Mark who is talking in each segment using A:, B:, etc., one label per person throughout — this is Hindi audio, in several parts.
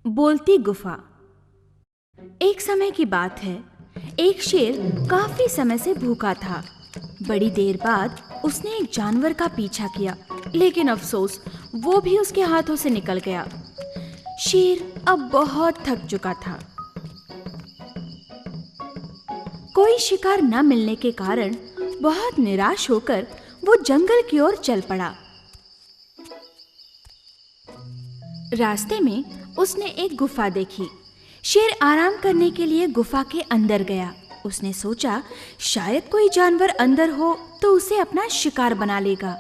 A: बोलती गुफा। एक समय की बात है, एक शेर काफी समय से भूखा था। बड़ी देर बाद उसने एक जानवर का पीछा किया, लेकिन अफसोस वो भी उसके हाथों से निकल गया। शेर अब बहुत थक चुका था। कोई शिकार न मिलने के कारण बहुत निराश होकर वो जंगल की ओर चल पड़ा। रास्ते में उसने एक गुफा देखी। शेर आराम करने के लिए गुफा के अंदर गया। उसने सोचा शायद कोई जानवर अंदर हो तो उसे अपना शिकार बना लेगा।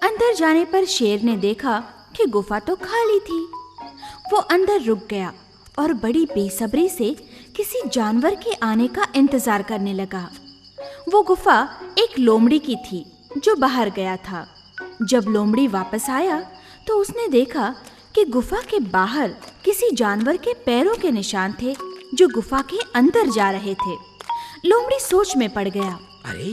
A: अंदर जाने पर शेर ने देखा कि गुफा तो खाली थी। वो अंदर रुक गया और बड़ी बेसब्री से किसी जानवर के आने का इंतजार करने लगा। वो गुफा एक लोमड़ी की थी जो बाहर गया था। जब लोमड़ी वापस आया तो उसने देखा कि गुफा के बाहर किसी जानवर के पैरों के निशान थे जो गुफा के अंदर जा रहे थे। लोमड़ी सोच में पड़ गया।
B: अरे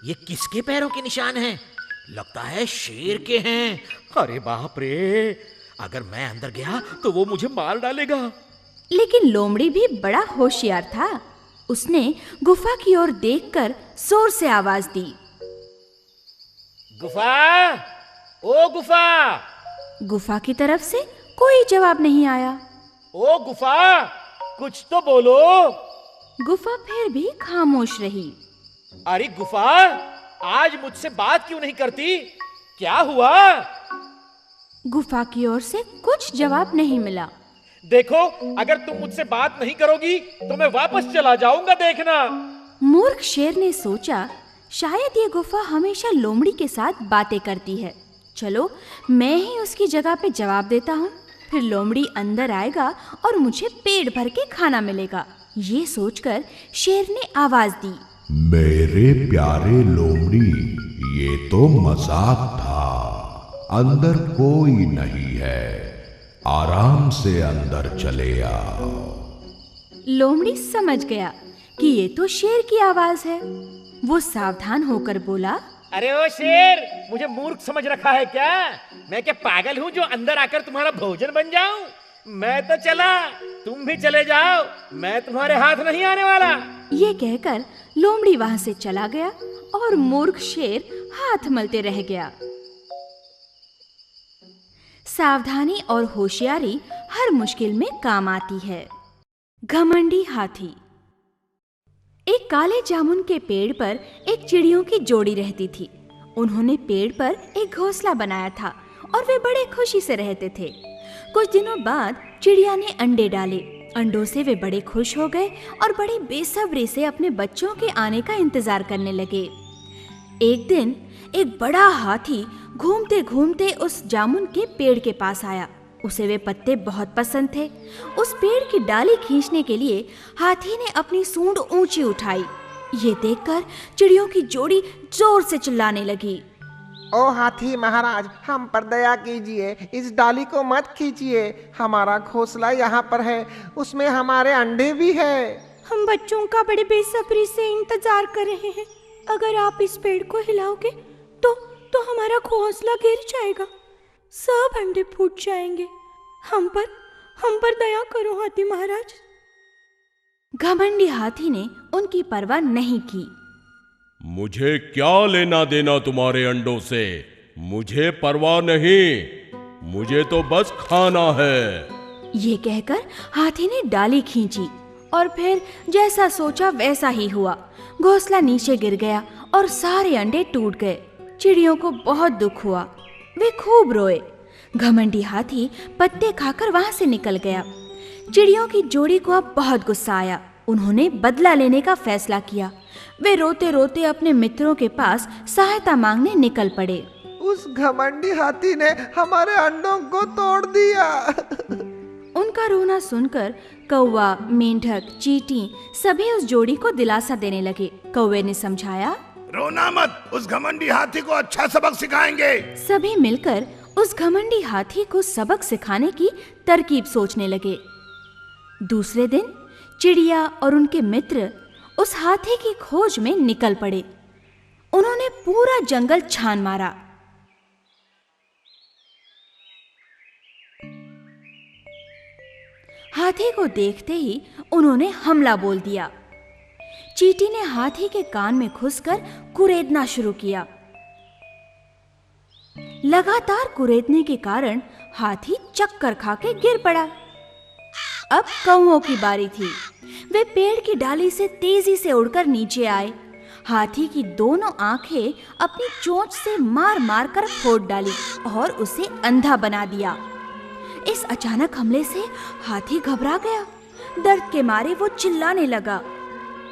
B: ये किसके पैरों के निशान हैं? लगता है शेर के हैं। अरे बाप रे, अगर मैं अंदर गया तो वो मुझे मार डालेगा।
A: लेकिन लोमड़ी भी बड़ा होशियार था। उसने गुफा की ओर देखकर जोर से आवाज दी।
B: गुफा, ओ गुफा!
A: गुफा की तरफ से कोई जवाब नहीं आया।
B: ओ गुफा, कुछ तो बोलो।
A: गुफा फिर भी खामोश रही।
B: अरे गुफा, आज मुझसे बात क्यों नहीं करती? क्या हुआ?
A: गुफा की ओर से कुछ जवाब नहीं मिला।
B: देखो, अगर तुम मुझसे बात नहीं करोगी तो मैं वापस चला जाऊंगा, देखना।
A: मूर्ख शेर ने सोचा शायद ये गुफा हमेशा लोमड़ी के साथ बातें करती है। चलो मैं ही उसकी जगह पे जवाब देता हूँ, फिर लोमड़ी अंदर आएगा और मुझे पेट भर के खाना मिलेगा। ये सोचकर शेर ने आवाज दी।
C: मेरे प्यारे लोमड़ी, ये तो मजाक था। अंदर कोई नहीं है, आराम से अंदर चले आओ।
A: लोमड़ी समझ गया कि ये तो शेर की आवाज है। वो सावधान होकर बोला,
B: अरे ओ शेर, मुझे मूर्ख समझ रखा है क्या? मैं क्या पागल हूँ जो अंदर आकर तुम्हारा भोजन बन जाऊं? मैं तो चला, तुम भी चले जाओ, मैं तुम्हारे हाथ नहीं आने वाला।
A: ये कहकर लोमड़ी वहां से चला गया और मूर्ख शेर हाथ मलते रह गया। सावधानी और होशियारी हर मुश्किल में काम आती है। घमंडी हाथी। एक काले जामुन के पेड़ पर एक चिड़ियों की जोड़ी रहती थी। उन्होंने पेड़ पर एक घोंसला बनाया था और वे बड़े खुशी से रहते थे। कुछ दिनों बाद चिड़िया ने अंडे डाले। अंडों से वे बड़े खुश हो गए और बड़ी बेसब्री से अपने बच्चों के आने का इंतजार करने लगे। एक दिन एक बड़ा हाथी घूमते घूमते उस जामुन के पेड़ के पास आया। उसे वे पत्ते बहुत पसंद थे। उस पेड़ की डाली खींचने के लिए हाथी ने अपनी सूंड ऊंची उठाई। ये देखकर चिड़ियों की जोड़ी जोर से चिल्लाने लगी।
D: ओ हाथी महाराज, हम पर दया कीजिए, इस डाली को मत खींचिए। हमारा घोंसला यहाँ पर है, उसमें हमारे अंडे भी है।
E: हम बच्चों का बड़े बेसब्री से इंतजार कर रहे हैं। अगर आप इस पेड़ को हिलाओगे तो हमारा घोंसला गिर जाएगा, सब अंडे फूट जाएंगे। हम पर दया करो हाथी महाराज।
A: घमंडी हाथी ने उनकी परवाह नहीं की।
F: मुझे क्या लेना देना तुम्हारे अंडों से? मुझे परवाह नहीं, मुझे तो बस खाना है।
A: ये कहकर हाथी ने डाली खींची और फिर जैसा सोचा वैसा ही हुआ। घोंसला नीचे गिर गया और सारे अंडे टूट गए। चिड़ियों को बहुत दुख हुआ, वे खूब रोए। घमंडी हाथी पत्ते खाकर वहां से निकल गया। चिड़ियों की जोड़ी को अब बहुत गुस्सा आया। उन्होंने बदला लेने का फैसला किया। वे रोते रोते अपने मित्रों के पास सहायता मांगने निकल पड़े।
D: उस घमंडी हाथी ने हमारे अंडों को तोड़ दिया।
A: उनका रोना सुनकर कौवा, मेंढक, चींटी सभी उस जोड़ी को दिलासा देने लगे। कौवे ने समझाया,
C: रोना मत, उस घमंडी हाथी को अच्छा सबक सिखाएंगे।
A: सभी मिलकर उस घमंडी हाथी को सबक सिखाने की तरकीब सोचने लगे। दूसरे दिन चिड़िया और उनके मित्र उस हाथी की खोज में निकल पड़े। उन्होंने पूरा जंगल छान मारा। हाथी को देखते ही उन्होंने हमला बोल दिया। चींटी ने हाथी के कान में घुसकर कुरेदना शुरू किया। लगातार कुरेदने के कारण हाथी चक्कर खा के गिर पड़ा। अब कौओं की बारी थी। वे पेड़ की डाली से तेजी से उड़कर नीचे आए। हाथी की दोनों आंखें अपनी चोंच से मार मार कर फोड़ डाली और उसे अंधा बना दिया। इस अचानक हमले से हाथी घबरा गया। दर्द के मारे वो चिल्लाने लगा।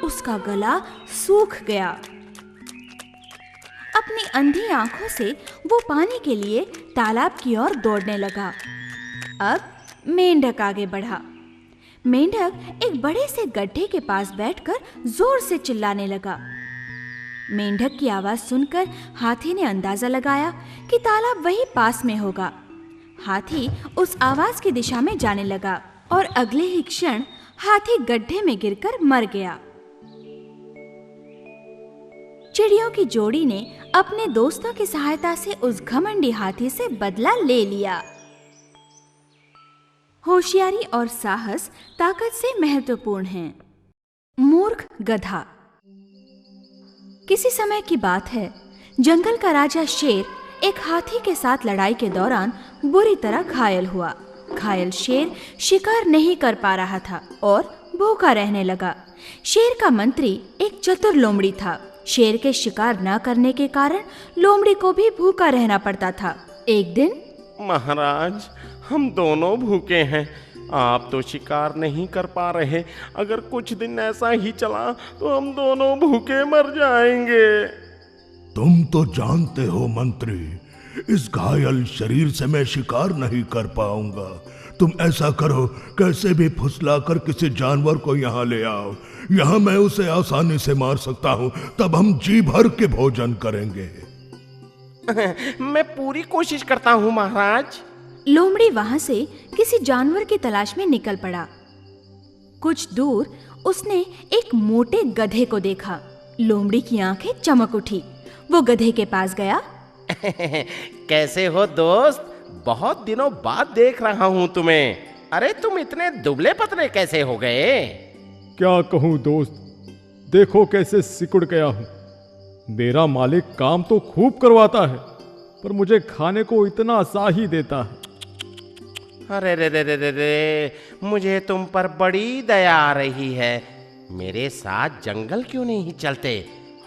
A: उसका गला सूख गया। अपनी अंधी आंखों से वो पानी के लिए तालाब की ओर दौड़ने लगा। अब मेंढक आगे बढ़ा। मेंढक एक बड़े से गड्ढे के पास बैठकर जोर से चिल्लाने लगा। मेंढक की आवाज सुनकर हाथी ने अंदाजा लगाया कि तालाब वही पास में होगा। हाथी उस आवाज की दिशा में जाने लगा और अगले ही क्षण हाथी गड्ढे में गिरकर मर गया। चिड़ियों की जोड़ी ने अपने दोस्तों की सहायता से उस घमंडी हाथी से बदला ले लिया। होशियारी और साहस ताकत से महत्वपूर्ण हैं। मूर्ख गधा। किसी समय की बात है, जंगल का राजा शेर एक हाथी के साथ लड़ाई के दौरान बुरी तरह घायल हुआ। घायल शेर शिकार नहीं कर पा रहा था और भूखा रहने लगा। शेर का मंत्री एक चतुर लोमड़ी था। शेर के शिकार न करने के कारण लोमड़ी को भी भूखा रहना पड़ता था। एक दिन,
G: महाराज, हम दोनों भूखे हैं। आप तो शिकार नहीं कर पा रहे। अगर कुछ दिन ऐसा ही चला तो हम दोनों भूखे मर जाएंगे।
C: तुम तो जानते हो मंत्री, इस घायल शरीर से मैं शिकार नहीं कर पाऊंगा। तुम ऐसा करो, कैसे भी फुसलाकर किसी जानवर को यहाँ ले आओ। यहाँ मैं उसे आसानी से मार सकता हूँ। तब हम जी भर के भोजन करेंगे।
G: मैं पूरी कोशिश करता हूँ महाराज।
A: लोमड़ी वहां से किसी जानवर की तलाश में निकल पड़ा। कुछ दूर उसने एक मोटे गधे को देखा। लोमड़ी की आंखें चमक उठी। वो गधे के पास गया।
G: कैसे हो दोस्त? बहुत दिनों बाद देख रहा हूँ तुम्हें। अरे तुम इतने दुबले पतले कैसे हो गए?
H: क्या कहूँ दोस्त, देखो कैसे सिकुड़ गया हूँ। मेरा मालिक काम तो खूब करवाता है, पर मुझे खाने को इतना सा ही देता है।
G: अरे रे रे रे रे रे, मुझे तुम पर बड़ी दया आ रही है। मेरे साथ जंगल क्यों नहीं चलते?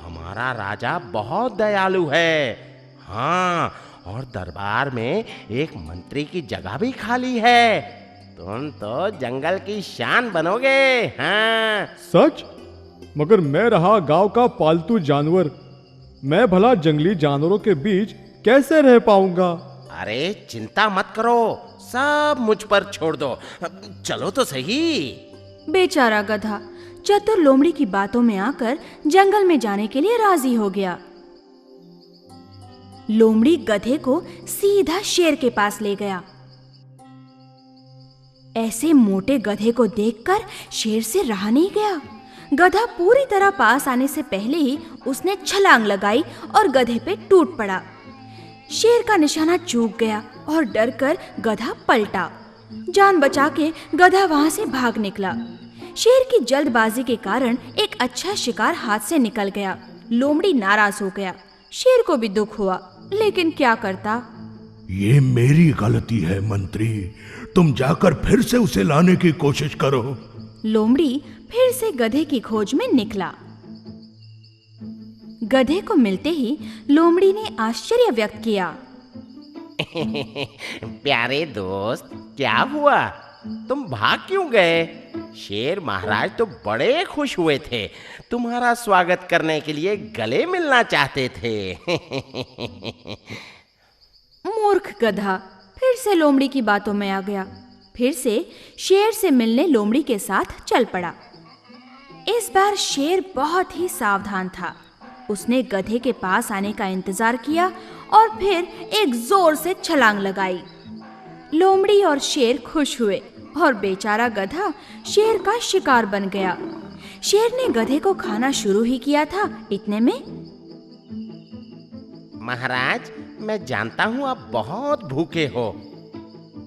G: हमारा राजा बहुत दयालु है। हाँ, और दरबार में एक मंत्री की जगह भी खाली है। तुम तो जंगल की शान बनोगे। हाँ
H: सच? मगर मैं रहा गांव का पालतू जानवर, मैं भला जंगली जानवरों के बीच कैसे रह पाऊंगा?
G: अरे चिंता मत करो, सब मुझ पर छोड़ दो। चलो तो सही।
A: बेचारा गधा चतुर लोमड़ी की बातों में आकर जंगल में जाने के लिए राजी हो गया। लोमड़ी गधे को सीधा शेर के पास ले गया। ऐसे मोटे गधे को देखकर शेर से रहा नहीं गया। गधा पूरी तरह पास आने से पहले ही उसने छलांग लगाई और गधे पे टूट पड़ा। शेर का निशाना चूक गया और डरकर गधा पलटा। जान बचा के गधा वहां से भाग निकला। शेर की जल्दबाजी के कारण एक अच्छा शिकार हाथ से निकल गया। लोमड़ी नाराज हो गया। शेर को भी दुख हुआ, लेकिन क्या करता।
C: ये मेरी गलती है मंत्री, तुम जाकर फिर से उसे लाने की कोशिश करो।
A: लोमड़ी फिर से गधे की खोज में निकला। गधे को मिलते ही लोमड़ी ने आश्चर्य व्यक्त किया।
G: प्यारे दोस्त, क्या हुआ? तुम भाग क्यों गए? शेर महाराज तो बड़े खुश हुए थे, तुम्हारा स्वागत करने के लिए गले मिलना चाहते थे।
A: मूर्ख गधा फिर से लोमड़ी की बातों में आ गया। फिर से शेर से मिलने लोमड़ी के साथ चल पड़ा। इस बार शेर बहुत ही सावधान था। उसने गधे के पास आने का इंतजार किया और फिर एक जोर से छलांग लगाई। लोमड़ी और शेर खुश हुए और बेचारा गधा शेर का शिकार बन गया। शेर ने गधे को खाना शुरू ही किया था, इतने में
G: महाराज, मैं जानता हूँ आप बहुत भूखे हो।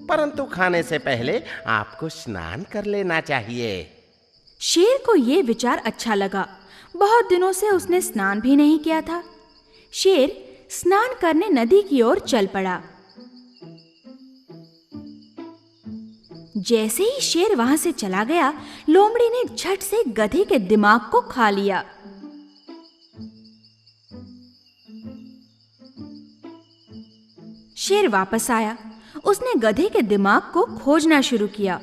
G: परंतु खाने से पहले आपको स्नान कर लेना चाहिए।
A: शेर को ये विचार अच्छा लगा। बहुत दिनों से उसने स्नान भी नहीं किया था। शेर स्नान करने नदी की ओर चल पड़ा। जैसे ही शेर वहां से चला गया, लोमड़ी ने झट से गधे के दिमाग को खा लिया। शेर वापस आया। उसने गधे के दिमाग को खोजना शुरू किया।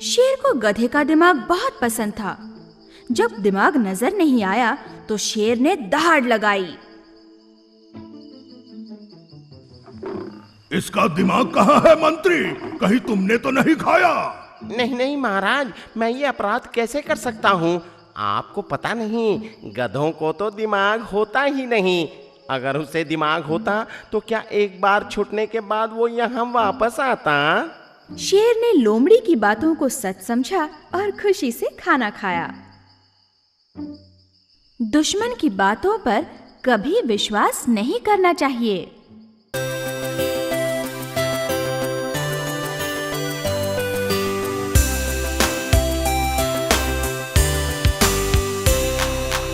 A: शेर को गधे का दिमाग बहुत पसंद था। जब दिमाग नजर नहीं आया तो शेर ने दहाड़ लगाई।
C: इसका दिमाग कहाँ है मंत्री? कहीं तुमने तो नहीं खाया?
G: नहीं नहीं महाराज, मैं ये अपराध कैसे कर सकता हूँ? आपको पता नहीं, गधों को तो दिमाग होता ही नहीं। अगर उसे दिमाग होता तो क्या एक बार छूटने के बाद वो यहाँ वापस आता?
A: शेर ने लोमड़ी की बातों को सच समझा और खुशी से खाना खाया। दुश्मन की बातों पर कभी विश्वास नहीं करना चाहिए।